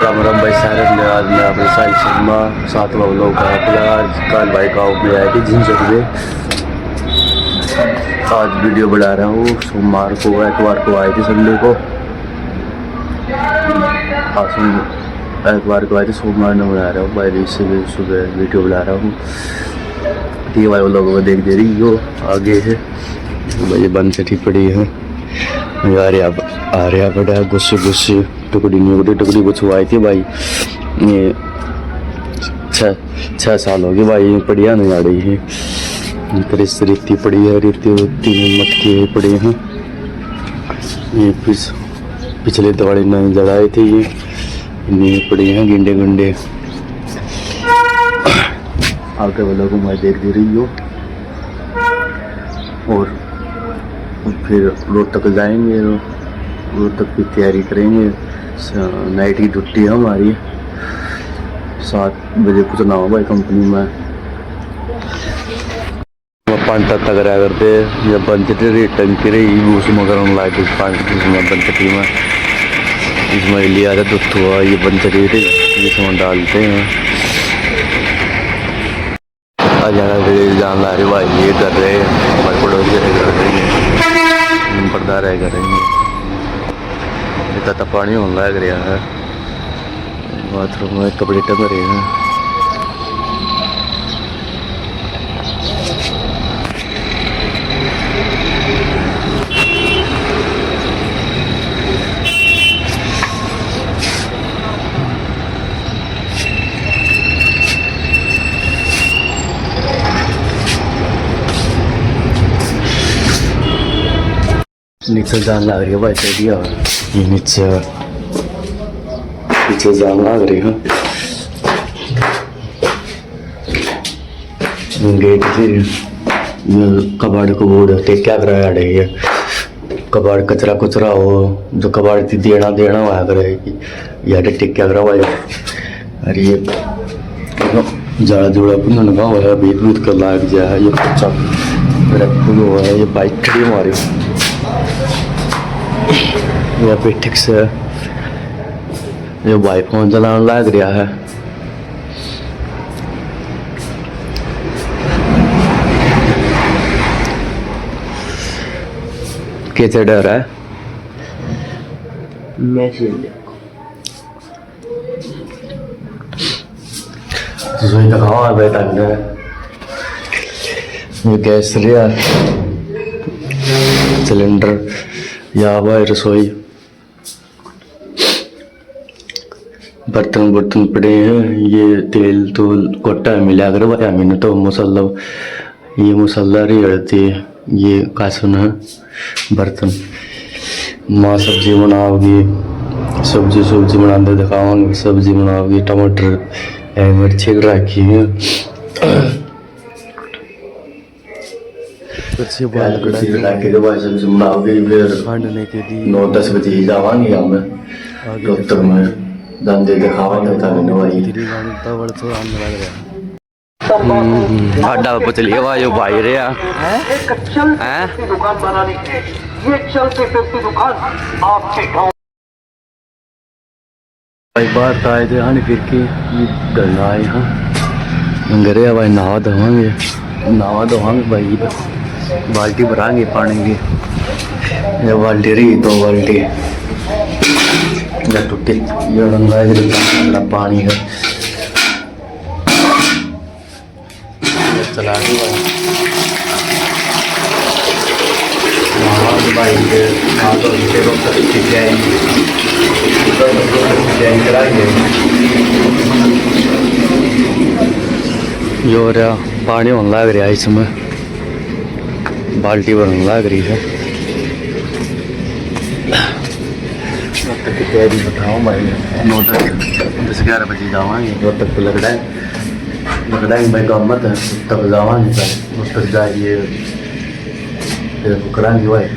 राम राम भाई सारे ने आज मैं अपने साहिल शर्मा सातवां व्लॉग का आज कल भाई गाँव में आए थे झिंझक में। आज वीडियो बना रहा हूँ। सोमवार को एतवार को आए थे संडे को। एतवार को आए थे सोमवार ने बना रहा हूँ भाई सुबह सुबह वीडियो बना रहा हूँ। ठीक भाई व्लॉग में देख दे रही हो आगे है भाई बंद चटी पड़ी है यार। आ रहा बड़ा गुस्से गुस्से टुकड़ी नहीं टुकड़ी गुछवाई थी भाई। ये 6 साल हो गए भाई ये बढ़िया नहीं आ रही है। रेती पड़ी है रेती में मटके पड़े हैं। ये पिछले दिवाली में जड़ाए थे ये पड़े हैं गेंडे गुंडे। आगे वालों को मैं देख दे रही हो और फिर रोड तक जाएंगे। रोड तक की तैयारी करेंगे। नाइट की छुट्टी है हमारी 7 बजे कुछ ना हो भाई कंपनी में 5 तक रहा करते या पंचटी टंकी रही उसमें गर्म लाइट इसमें पंचटी में इसमें लिया था दूध हुआ ये पंचटी इसमें डालते हैं। जान ला रहे भाई ये कर रहे हमारे पड़ोसी कर रहे हैं पर्दा रह कर रहे हैं। इतना पानी होने लग रहा है बाथरूम में कपड़े टंग रहे हैं। नीचे जान लग रही है भाई दिया ये नीचे जान लग रही है। गेट से कबाड़ को बोर्ड टेक्या कराया रही है। कबाड़ कचरा कुचरा हो जो कबाड़ थी देना हुआ करेगी यार टेक्या करा हुआ अरे ये जाड़ा जुड़ा पुनः लगा हुआ है बीत बीत कर लाग गया है। ये बच्चा हुआ है ये बाइक खड़ी हमारी यहाँ पे ठीक से ये भाई फोन चलाने लग रहा है। कैसे डर है रसोई का खावा बेटा ये गैस लिया सिलेंडर या भाई रसोई बर्तन पड़े हैं। ये तेल तूल कोटा मिला कर भाई मैंने तो मसाला ये मसाला रही हड़ती ये कासन है बर्तन माँ सब्जी बनाओगी सब्जी बनाते दिखाओगे सब्जी बनाओगी टमाटर मिर्ची रखी है सब्जी बनाओगे फिर 9-10 बजे ही जावांगे हम डॉक्टर में दंदे दिखावांगे अड्डा पे चलिए भाई भाई रे दुकान बनाने के ये चलते फिरती दुकान आपके गांव भाई बात आए थे हाँ फिर के गंगा आए हाँ घरे भाई नहा धोवांगे भाई बाल्टी भरांगे पानी की ये बाल्टी रही 2 बाल्टी टूटी ये रंगा पानी है चला दी भाई यो रहा पानी होने लग रहा है इसमें बाल्टी भरने लग रही है। की तैयारी बताओ भाई 9-10-11 बजे जावांगे रोड तक तो लगड़ा है भाई काम मत है तब जावांगे उस तक जाइए फिर कराएंगे भाई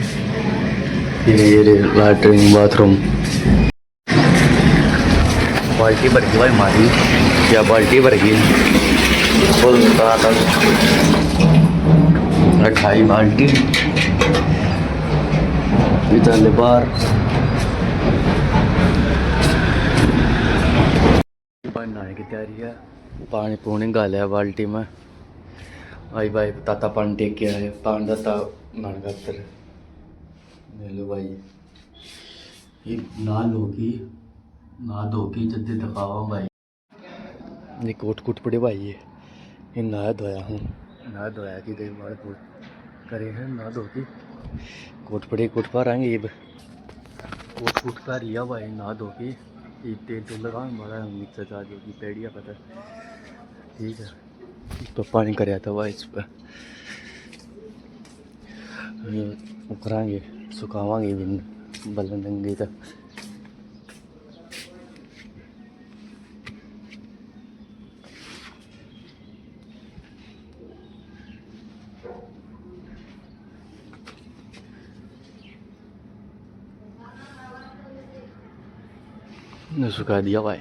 फिर ये लैट्रिन बाथरूम बाल्टी भर गई भाई हमारी क्या बाल्टी भर गई फुल 28 बाल्टी इधर बार भाई नहाने की तैयारी है। पानी पूनी गालिया बाल्टी में। भाई भाई ताता पानी टेक के आए पानी दाता नहाने का तर ले लो भाई। ये ना धो के जल्दी दिखावा भाई। ये कोट कुट पड़े भाई। ये नहा धोया हूँ नहा धोया कि देख बाल कोट करे हैं ना धो के कोट पड़े कोट पर आएंगे। ये कोट कुट का रिया भाई ना धो के तेल तेल लगा बड़ा नीचे जा जो कि पेड़िया पता ठीक है। इस पर पानी कराया था भाई। इस पर उकराएंगे सुखावांगे भी बलन देंगे तक। ने सुखा दिया भाई।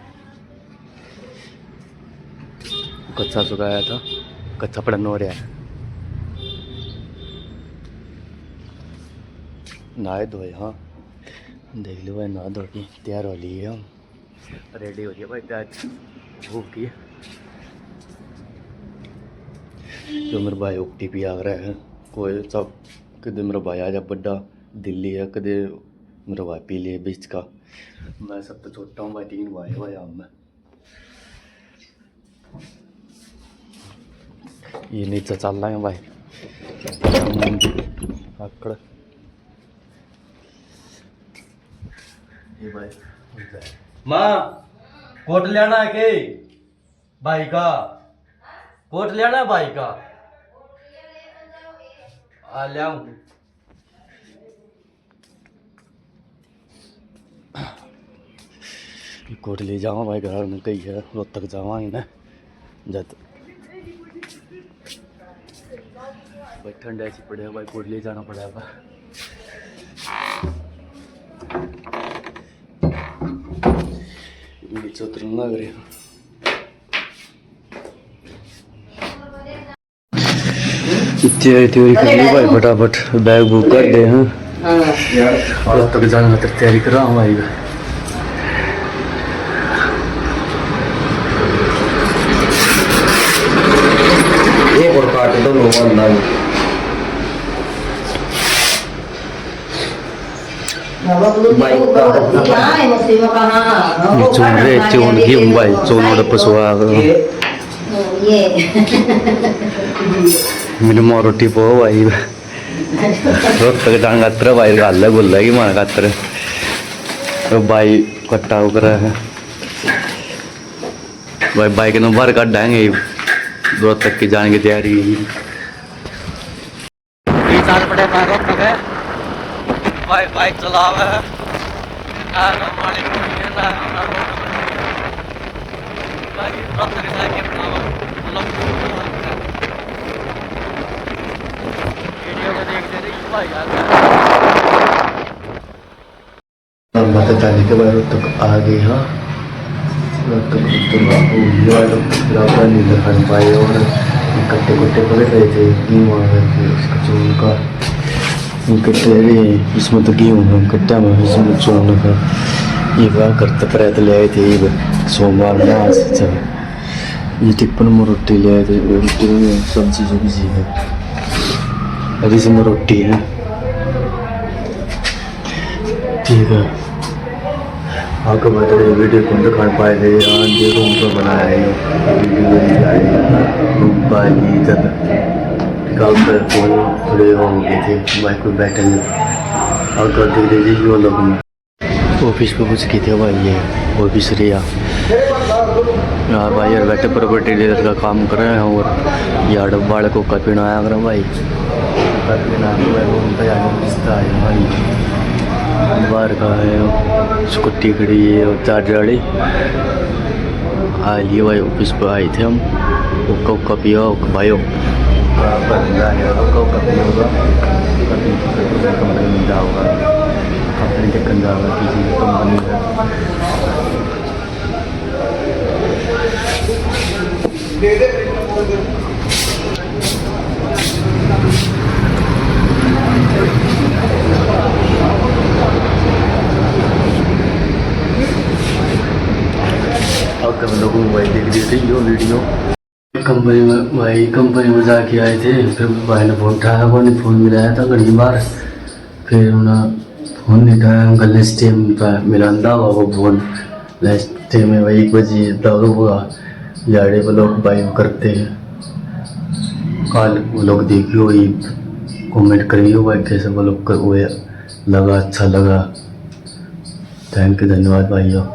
कच्चा सुखाया था कच्चा पड़न हो रहा है। नहाए धोए हाँ देख लो भाई नहा धो के तैयार हो ली है। हम रेडी हो गया भाई तैयार भूख की। जो मेरा भाई OTP आ रहा है कोई सब कदे मेरा भाई आ जा बड़ा दिल्ली है कदे मेरा भाई पी लिए बीच का। मैं सब तो छोटा हूँ भाई 3 भाई भाई अब मैं ये नीचे चल रहा है भाई आकड़ ये भाई माँ कोट लेना है के भाई का कोट लेना है भाई का आ ले आऊं। कोट ले जाऊँ भाई घर में कही है रोज तक जावांगे ना जब भाई ठंड ऐसी पड़ेगा भाई कोट ले जाना पड़ेगा। नीचे उतरना लग रहा तैयारी कर ली भाई फटाफट बैग बुक कर दे हैं रोज तक जाना तैयारी कर रहा हूँ भाई। और काट दो लोग चून की भाई चून पसुआ मेरे रोटी पो भाई रोज तक जान खातर भाई गल है गुल की मान खातर भाई कट्टा उकरा है भाई बाइक न बाहर काटेंगे रोज तक की जाने की तैयारी भाई बाइक चलावे जाने के बाद तक आ गए। हाँ नहीं दिखा पाए और कट्टे कुट्टे पकड़ रहे थे गेहूँ उसका चून का कट्टे इसमें तो गेहूँ कट्टा में इसमें चून का ये क्या करते प्रयत्न ले आए थे। सोमवार में आज ये टिप्पण में रोटी ले आए थे रोटी में सब्जी सब्जी है और इसमें रोटी है ठीक है। आपको बता रहे वीडियो कौन तो खान पाए थे यहाँ जो रूम पर बनाया है रूम पर जब निकाल कर फोन थोड़े हो गए थे बाइक पर बैठे और कर देख रहे वो लोग ऑफिस पे कुछ की थे भाई। ये ऑफिस रिया यार भाई यार बैठे प्रॉपर्टी डीलर का काम कर रहे हैं और यार बाड़ को का पीना आया कर भाई भाई बाहर का है स्कूटी खड़ी है और चार्जर वाली आइए भाई ऑफिस पर आए थे हम उक्का पिया भाई कंपनी में जाओगा कंपनी के जाओगा किसी कंपनी तो हम लोगों भाई देख रहे थे यो वीडियो कंपनी में जाके आए थे। फिर भाई ने फ़ोन उठाया, वो नहीं फ़ोन मिलाया था घड़ी बार। फिर उन्हें फ़ोन नहीं उठाया, उनका लास्ट टाइम पर मिलांदा हुआ वो फ़ोन लास्ट टाइम में वही 1 बजे दारू हुआ यारे वो लोग भाई करते हैं। कल वो लोग देखियो ही कमेंट करियो भाई कैसे वो लोग कर हुए लगा, अच्छा लगा। थैंक यू, धन्यवाद भाइयों।